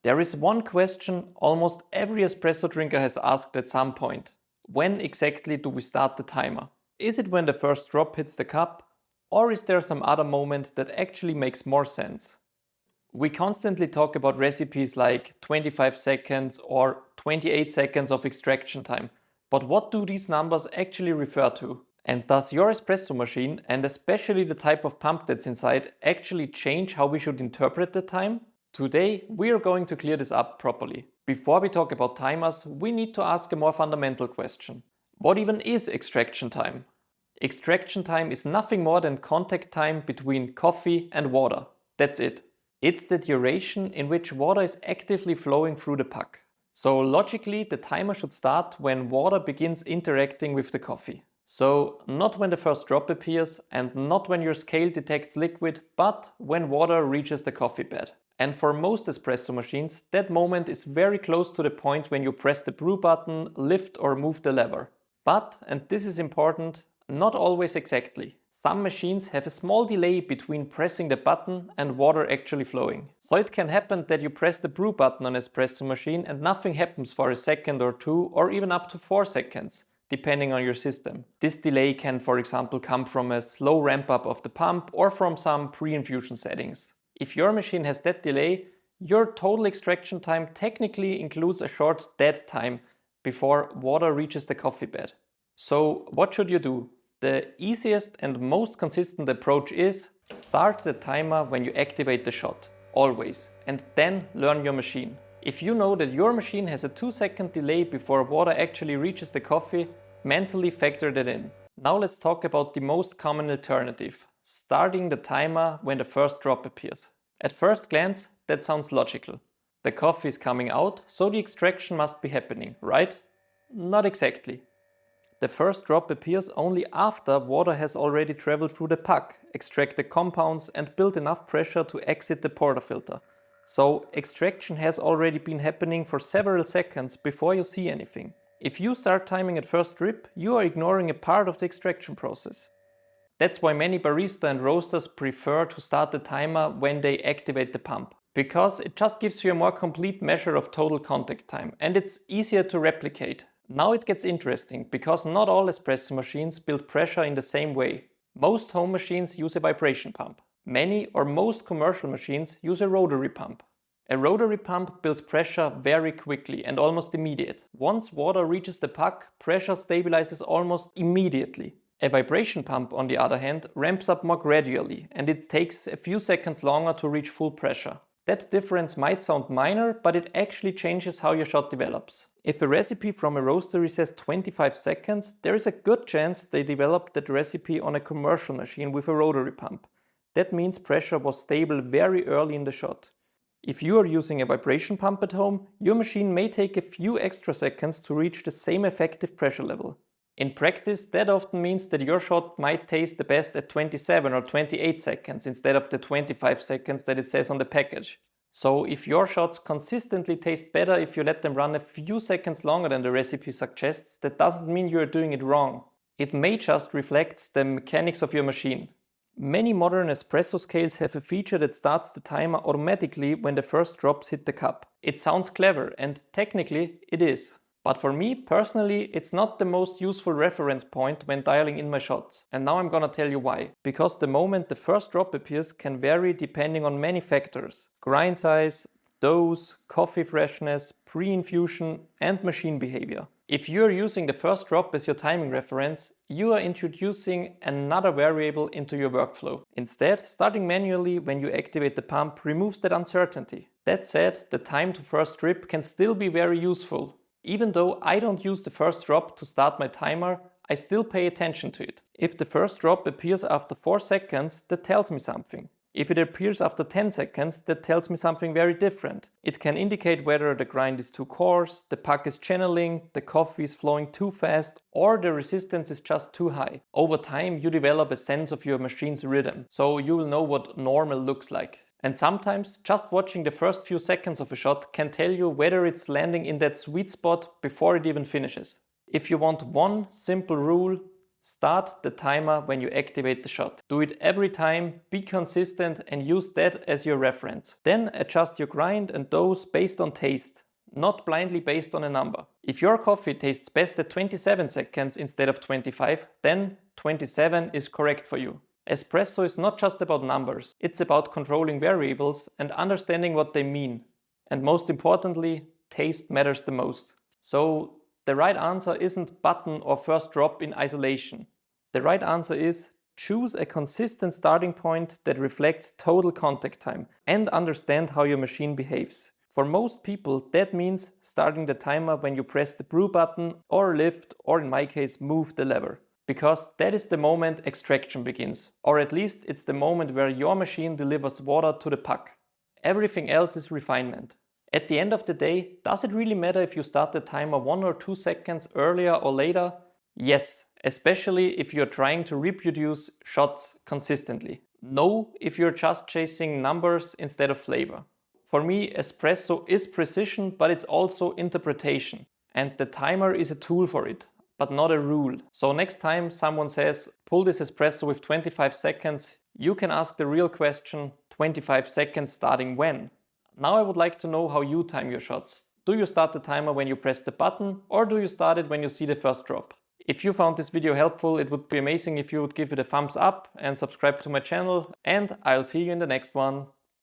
There is one question almost every espresso drinker has asked at some point. When exactly do we start the timer? Is it when the first drop hits the cup, or is there some other moment that actually makes more sense? We constantly talk about recipes like 25 seconds or 28 seconds of extraction time, but what do these numbers actually refer to? And does your espresso machine, and especially the type of pump that's inside, actually change how we should interpret the time? Today, we are going to clear this up properly. Before we talk about timers, we need to ask a more fundamental question. What even is extraction time? Extraction time is nothing more than contact time between coffee and water. That's it. It's the duration in which water is actively flowing through the puck. So logically, the timer should start when water begins interacting with the coffee. So not when the first drop appears and not when your scale detects liquid, but when water reaches the coffee bed. And for most espresso machines, that moment is very close to the point when you press the brew button, lift or move the lever. But, and this is important, not always exactly. Some machines have a small delay between pressing the button and water actually flowing. So it can happen that you press the brew button on an espresso machine and nothing happens for a second or two or even up to 4 seconds, depending on your system. This delay can, for example, come from a slow ramp up of the pump or from some pre-infusion settings. If your machine has that delay, your total extraction time technically includes a short dead time before water reaches the coffee bed. So what should you do? The easiest and most consistent approach is start the timer when you activate the shot, always, and then learn your machine. If you know that your machine has a 2-second delay before water actually reaches the coffee, mentally factor that in. Now let's talk about the most common alternative, starting the timer when the first drop appears. At first glance, that sounds logical. The coffee is coming out, so the extraction must be happening, right? Not exactly. The first drop appears only after water has already traveled through the puck, extracted compounds and built enough pressure to exit the portafilter. So extraction has already been happening for several seconds before you see anything. If you start timing at first drip, you are ignoring a part of the extraction process. That's why many barista and roasters prefer to start the timer when they activate the pump, because it just gives you a more complete measure of total contact time and it's easier to replicate. Now it gets interesting, because not all espresso machines build pressure in the same way. Most home machines use a vibration pump. Many or most commercial machines use a rotary pump. A rotary pump builds pressure very quickly and almost immediate. Once water reaches the puck, pressure stabilizes almost immediately. A vibration pump, on the other hand, ramps up more gradually and it takes a few seconds longer to reach full pressure. That difference might sound minor, but it actually changes how your shot develops. If a recipe from a roastery says 25 seconds, there is a good chance they developed that recipe on a commercial machine with a rotary pump. That means pressure was stable very early in the shot. If you are using a vibration pump at home, your machine may take a few extra seconds to reach the same effective pressure level. In practice, that often means that your shot might taste the best at 27 or 28 seconds instead of the 25 seconds that it says on the package. So if your shots consistently taste better if you let them run a few seconds longer than the recipe suggests, that doesn't mean you are doing it wrong. It may just reflect the mechanics of your machine. Many modern espresso scales have a feature that starts the timer automatically when the first drops hit the cup. It sounds clever, and technically it is. But for me personally, it's not the most useful reference point when dialing in my shots. And now I'm gonna tell you why. Because the moment the first drop appears can vary depending on many factors: grind size, dose, coffee freshness, pre-infusion and machine behavior. If you're using the first drop as your timing reference, you are introducing another variable into your workflow. Instead, starting manually when you activate the pump removes that uncertainty. That said, the time to first drip can still be very useful. Even though I don't use the first drop to start my timer, I still pay attention to it. If the first drop appears after 4 seconds, that tells me something. If it appears after 10 seconds, that tells me something very different. It can indicate whether the grind is too coarse, the puck is channeling, the coffee is flowing too fast, or the resistance is just too high. Over time, you develop a sense of your machine's rhythm, so you will know what normal looks like. And sometimes, just watching the first few seconds of a shot can tell you whether it's landing in that sweet spot before it even finishes. If you want one simple rule, Start the timer when you activate the shot. Do it every time, be consistent and use that as your reference. Then adjust your grind and dose based on taste, not blindly based on a number. If your coffee tastes best at 27 seconds instead of 25, then 27 is correct for you. Espresso is not just about numbers, it's about controlling variables and understanding what they mean. And most importantly, taste matters the most. So the right answer isn't button or first drop in isolation. The right answer is choose a consistent starting point that reflects total contact time and understand how your machine behaves. For most people, that means starting the timer when you press the brew button or lift, or in my case, move the lever. Because that is the moment extraction begins. Or at least it's the moment where your machine delivers water to the puck. Everything else is refinement. At the end of the day, does it really matter if you start the timer 1 or 2 seconds earlier or later? Yes, especially if you're trying to reproduce shots consistently. No, if you're just chasing numbers instead of flavor. For me, espresso is precision, but it's also interpretation. And the timer is a tool for it, but not a rule. So next time someone says, pull this espresso with 25 seconds, you can ask the real question, 25 seconds starting when? Now I would like to know how you time your shots. Do you start the timer when you press the button, or do you start it when you see the first drop? If you found this video helpful, it would be amazing if you would give it a thumbs up and subscribe to my channel, and I'll see you in the next one.